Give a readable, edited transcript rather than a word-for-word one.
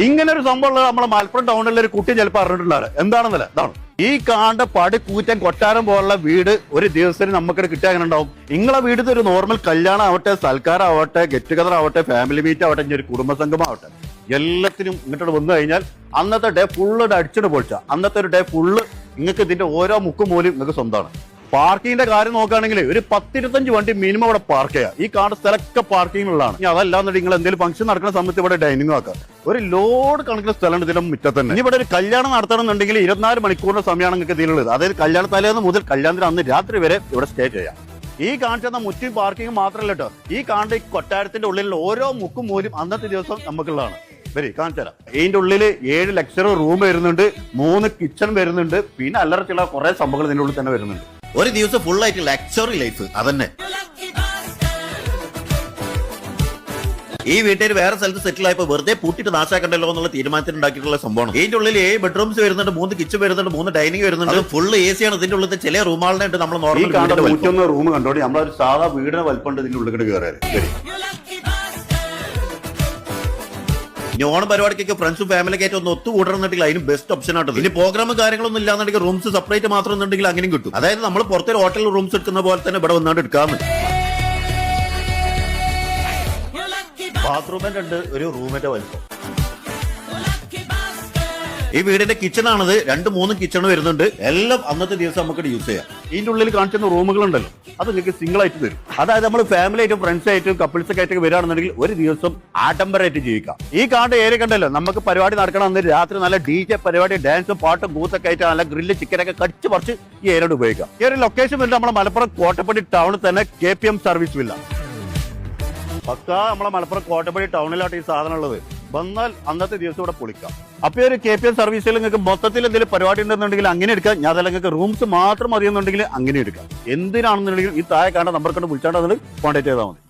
ഇങ്ങനെ ഒരു സംഭവം നമ്മളെ മലപ്പുറം ടൗണിലെ ഒരു കുട്ടി ചിലപ്പോൾ അറിഞ്ഞിട്ടുണ്ടാറ് എന്താണെന്നല്ല ഇതാണ് ഈ കാണ്ട പടി കൂറ്റൻ കൊട്ടാരം പോലുള്ള വീട് ഒരു ദിവസത്തിന് നമുക്കിടെ കിട്ടിയ അങ്ങനെ ഉണ്ടാവും. നിങ്ങളെ വീട്ടിൽ ഒരു നോർമൽ കല്യാണം ആവട്ടെ, സൽക്കാരം ആവട്ടെ, ഗെറ്റ് ടുഗദർ ആവട്ടെ, ഫാമിലി മീറ്റ് ആവട്ടെ, ഇനി ഒരു കുടുംബസംഗമം ആവട്ടെ, എല്ലാത്തിനും ഇങ്ങോട്ട് വന്നു കഴിഞ്ഞാൽ അന്നത്തെ ഡേ ഫുള്ള് അടിച്ചിട്ട് പൊളിച്ച അന്നത്തെ ഒരു ഡേ ഫുള്ള് നിങ്ങൾക്ക് ഇതിന്റെ ഓരോ മുക്കും മൂലം നിങ്ങൾക്ക് സ്വന്തമാണ്. പാർക്കിങ്ങിന്റെ കാര്യം നോക്കുകയാണെങ്കിൽ ഒരു 10-25 വണ്ടി മിനിമം ഇവിടെ പാർക്ക് ചെയ്യാം. ഈ കാണുന്ന സ്ഥലമൊക്കെ പാർക്കിങ്ങിനുള്ളതാണ്. ഇനി അതല്ലാന്നുണ്ടെങ്കിൽ നിങ്ങൾ എന്തെങ്കിലും ഫംഗ്ഷൻ നടക്കുന്ന സമയത്ത് ഇവിടെ ഡൈനിങ് ആക്കാം. ഒരു ലോഡ് കണക്കിന് സ്ഥലമുണ്ട് ഇതിന്റെ മുറ്റത്ത് തന്നെ. ഇനി ഇവിടെ ഒരു കല്യാണം നടത്തണമെന്നുണ്ടെങ്കിൽ 24 മണിക്കൂറിന്റെ സമയമാണ് നിങ്ങൾക്ക് ഇതിലുള്ളത്. അതായത് കല്യാണ തലേന്ന് മുതൽ കല്യാണത്തിന് അന്ന് രാത്രി വരെ ഇവിടെ സ്റ്റേ ചെയ്യാം. ഈ കാണിച്ചെന്ന മുറ്റും പാർക്കിംഗ് മാത്രമല്ല കേട്ടോ, ഈ കാണുന്ന ഈ കൊട്ടാരത്തിന്റെ ഉള്ളിലുള്ള ഓരോ മുക്കും മൂലും അന്നത്തെ ദിവസം നമുക്കുള്ളതാണ്. വരി കാണിച്ചു തരാം. ഇതിന്റെ ഉള്ളിൽ 7 ലക്ഷറി റൂം വരുന്നുണ്ട്, 3 കിച്ചൺ വരുന്നുണ്ട്, പിന്നെ അല്ലറ ചില കുറെ സംഭവങ്ങൾ ഇതിന്റെ ഉള്ളിൽ തന്നെ വരുന്നുണ്ട്. ഒരു ദിവസം ഫുൾ ആയിട്ട് ലക്ഷറി ലൈഫ് അതന്നെ. ഈ വീട്ടിൽ വേറെ സ്ഥലത്ത് സെറ്റിൽ ആയപ്പോ വെറുതെ പൂട്ടിട്ട് നാശാക്കണ്ടല്ലോ എന്നുള്ള തീരുമാനത്തിൽ ഉണ്ടാക്കിയിട്ടുള്ള സംഭവമാണ്. ഇതിന്റെ ഉള്ളിൽ 7 ബെഡ്റൂംസ് വരുന്നുണ്ട്, 3 കിച്ചൺ വരുന്നുണ്ട്, 3 ഡൈനിങ് വരുന്നുണ്ട്. ഫുള്ള് എ സി ആണ്. ഇതിന്റെ ഉള്ളിൽ ചില റൂമുകളുടെ നമ്മൾ നോർമൽ റൂം കണ്ടോടി നമ്മളൊരു സാധാ വീടിനെ വലിപ്പമുണ്ട് ഇതിന്റെ ഉള്ളിൽ കയറിയാൽ. ഇനി ഓണം പരിപാടിക്കൊക്കെ ഫ്രണ്ട്സും ഫാമിലിയൊക്കെ ആയിട്ട് ഒന്ന് ഒത്തുകൂടണമെന്നുണ്ടെങ്കിൽ അതിന് ബെസ്റ്റ് ഓപ്ഷൻ ആയിട്ട്. ഇനി പ്രോഗ്രാമും കാര്യങ്ങളൊന്നും ഇല്ലാന്നുണ്ടെങ്കിൽ റൂംസ് സെപ്പറേറ്റ് മാത്രം എന്നുണ്ടെങ്കിൽ അങ്ങനെയും കിട്ടും. അതായത് നമ്മൾ പുറത്തൊരു ഹോട്ടലിൽ റൂംസ് എടുക്കുന്ന പോലെ തന്നെ ഇവിടെ വന്നാണ്ട് എടുക്കാമെന്ന്. ബാത്റൂമിന്റെ ഉണ്ട്, ഒരു റൂമിന്റെ വലിപ്പം. ഈ വീടിന്റെ കിച്ചൺ ആണത്. 2-3 കിച്ചൺ വരുന്നുണ്ട്. എല്ലാം അന്നത്തെ ദിവസം നമുക്ക് യൂസ് ചെയ്യാം. ഇതിന്റെ ഉള്ളിൽ കാണിക്കുന്ന റൂമുകളുണ്ടല്ലോ അത് നിങ്ങൾക്ക് സിംഗിൾ ആയിട്ട് തരും. അതായത് നമ്മൾ ഫാമിലി ആയിട്ടും ഫ്രണ്ട്സ് ആയിട്ടും കപ്പിൾസ് ഒക്കെ ആയിട്ട് വരികയാണെന്നുണ്ടെങ്കിൽ ഒരു ദിവസം ആഡംബരമായിട്ട് ജീവിക്കാം. ഈ കാണുന്ന ഏരിയ കണ്ടല്ലോ, നമുക്ക് പരിപാടി നടക്കണം അന്ന് രാത്രി നല്ല DJ പരിപാടി, ഡാൻസും പാട്ടും കൂത്തൊക്കെ ആയിട്ട് നല്ല ഗ്രില്ല് ചിക്കനൊക്കെ കടിച്ച് പറിച്ച് ഈ ഏരിയോട് ഉപയോഗിക്കാം. ഈ ഒരു ലൊക്കേഷൻ വരുന്നത് നമ്മളെ മലപ്പുറം കോട്ടപ്പടി ടൗണിൽ തന്നെ KPM സർവീസ് വില്ല. പക്കാ നമ്മളെ മലപ്പുറം കോട്ടപ്പടി ടൗണിലായിട്ട് ഈ സാധനം ഉള്ളത്. വന്നാൽ അന്നത്തെ ദിവസം ഇവിടെ പൊളിക്കാം. അപ്പൊ ഒരു KPM സർവീസിൽ നിങ്ങൾക്ക് മൊത്തത്തിൽ എന്തെങ്കിലും പരിപാടി ഉണ്ടെന്നുണ്ടെങ്കിൽ അങ്ങനെ എടുക്കാം. ഞാൻ അതല്ല നിങ്ങൾക്ക് റൂംസ് മാത്രം മതിയെന്നുണ്ടെങ്കിൽ അങ്ങനെ എടുക്കാം. എന്തിനാണെന്നുണ്ടെങ്കിൽ ഈ താഴെ കാണുന്ന നമ്പർ കൊണ്ട് വിളിച്ചാണ്ട് കോൺടാക്ട് ചെയ്താൽ മതി.